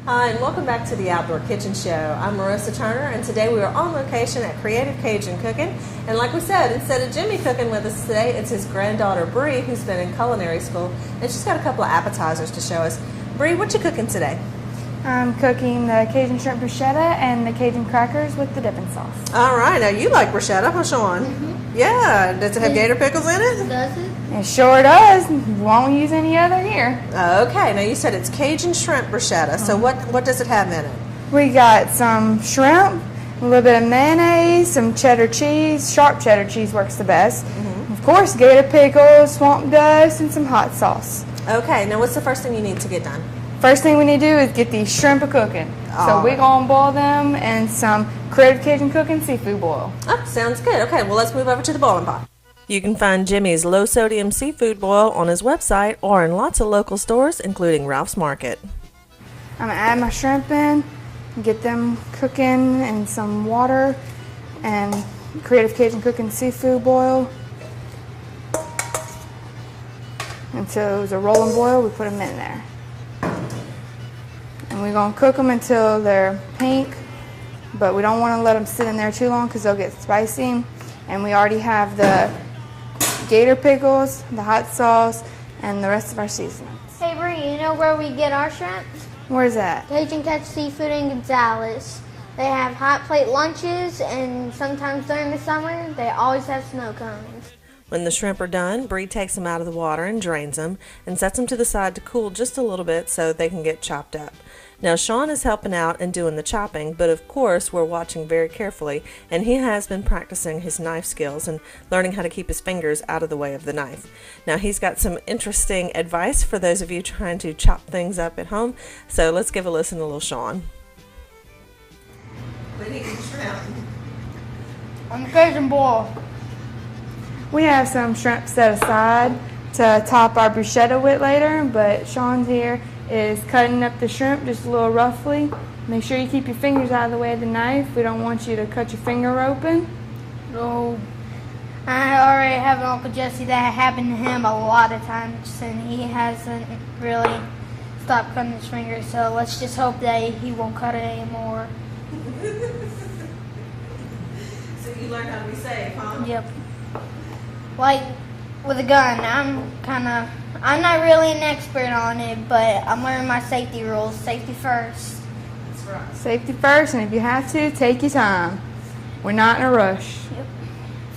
Hi, and welcome back to the Outdoor Kitchen Show. I'm Marissa Turner, and today we are on location at Creative Cajun Cooking. And like we said, instead of Jimmy cooking with us today, it's his granddaughter Bree, who's been in culinary school, and she's got a couple of appetizers to show us. Bree, what you cooking today? I'm cooking the Cajun shrimp bruschetta and the Cajun crackers with the dipping sauce. All right, now you like bruschetta, huh, Sean? Mm-hmm. Yeah, does it have gator pickles in it? Does it? It sure does. Won't use any other here. Okay, now you said it's Cajun shrimp bruschetta, so what does it have in it? We got some shrimp, a little bit of mayonnaise, some cheddar cheese. Sharp cheddar cheese works the best. Of course, gator pickles, swamp dust, and some hot sauce. Okay, now what's the first thing you need to get done? First thing we need to do is get these shrimp a-cooking. So we're going to boil them in some Creative Cajun Cooking seafood boil. Oh, sounds good. Okay, well, let's move over to the boiling pot. You can find Jimmy's low-sodium seafood boil on his website or in lots of local stores, including Ralph's Market. I'm going to add my shrimp in, get them cooking in some water and Creative Cajun Cooking seafood boil. Until it was a rolling boil, we put them in there. And we're going to cook them until they're pink, but we don't want to let them sit in there too long because they'll get spicy. And we already have the gator pickles, the hot sauce, and the rest of our seasonings. Hey Bree, you know where we get our shrimp? Where's that? Cajun Catch Seafood in Gonzales. They have hot plate lunches, and sometimes during the summer, they always have snow cones. When the shrimp are done, Bree takes them out of the water and drains them and sets them to the side to cool just a little bit so they can get chopped up. Now Sean is helping out and doing the chopping, but of course we're watching very carefully, and he has been practicing his knife skills and learning how to keep his fingers out of the way of the knife. Now he's got some interesting advice for those of you trying to chop things up at home, so let's give a listen to little Sean. Quit eating shrimp. On the Cajun boil. We have some shrimp set aside to top our bruschetta with later, but Sean's here is cutting up the shrimp just a little roughly. Make sure you keep your fingers out of the way of the knife. We don't want you to cut your finger open. No. I already have an Uncle Jesse that happened to him a lot of times, and he hasn't really stopped cutting his fingers, so let's just hope that he won't cut it anymore. So you learned how to be safe, huh? Yep. Like with a gun, I'm not really an expert on it, but I'm learning my safety rules. Safety first. That's right. Safety first, and if you have to, take your time. We're not in a rush. Yep.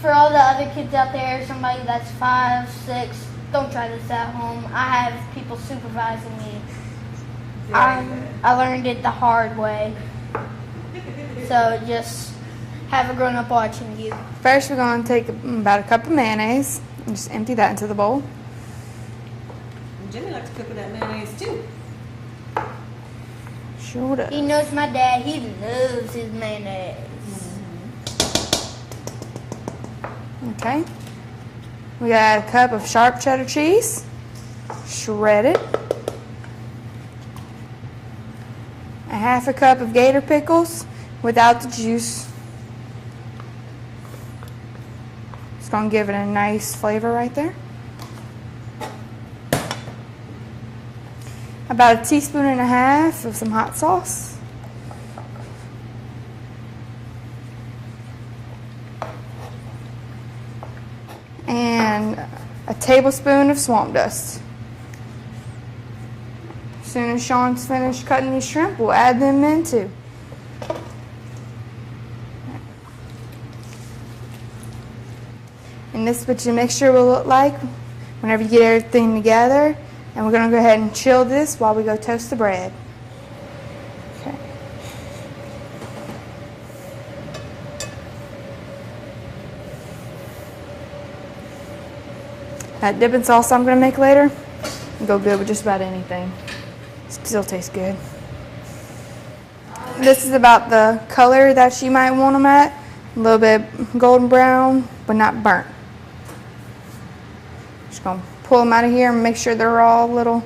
For all the other kids out there, somebody that's 5, 6, don't try this at home. I have people supervising me. I learned it the hard way. So just have a grown-up watching you. First, we're going to take about a cup of mayonnaise and just empty that into the bowl. Jimmy likes to cook with that mayonnaise too. Sure does. He knows my dad. He loves his mayonnaise. Okay. We got a cup of sharp cheddar cheese, shredded. A half a cup of gator pickles without the juice. It's going to give it a nice flavor right there. About a teaspoon and a half of some hot sauce. And a tablespoon of swamp dust. As soon as Sean's finished cutting these shrimp, we'll add them in too. And this is what your mixture will look like whenever you get everything together. And we're going to go ahead and chill this while we go toast the bread. Okay. That dipping sauce I'm going to make later will go good with just about anything. Still tastes good. This is about the color that you might want them at. A little bit golden brown, but not burnt. Just going to pull them out of here and make sure they're all a little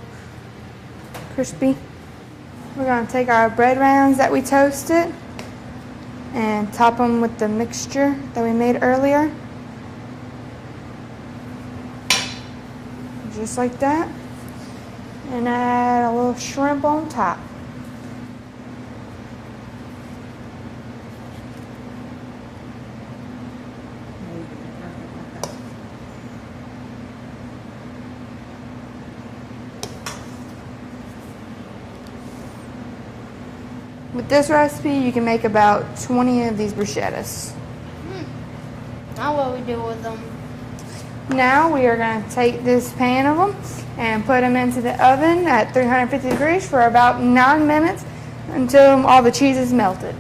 crispy. We're going to take our bread rounds that we toasted and top them with the mixture that we made earlier. Just like that. And add a little shrimp on top. With this recipe, you can make about 20 of these bruschettas. Now what we do with them? Now we are going to take this pan of them and put them into the oven at 350 degrees for about 9 minutes until all the cheese is melted.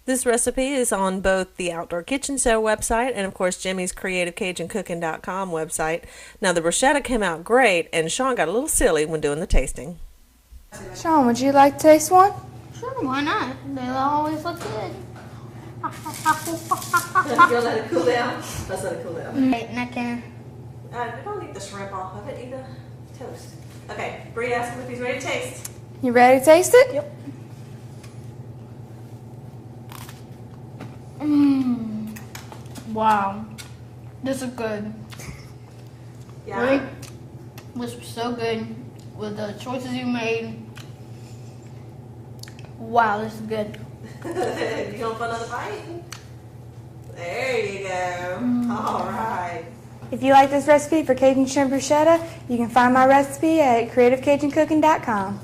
This recipe is on both the Outdoor Kitchen Show website and, of course, Jimmy's CreativeCajunCooking.com website. Now, the bruschetta came out great, and Sean got a little silly when doing the tasting. Sean, would you like to taste one? Sure, why not? They always look good. You'll let it cool down? Let's let it cool down. Wait, and I can. Don't eat the shrimp off of it, eat the toast. Okay, Bree asked him if he's ready to taste. You ready to taste it? Yep. Wow. This is good. Yeah. Really? This was so good with the choices you made. Wow, this is good. You gonna put another bite? There you go. All right. If you like this recipe for Cajun shrimp bruschetta, you can find my recipe at CreativeCajunCooking.com.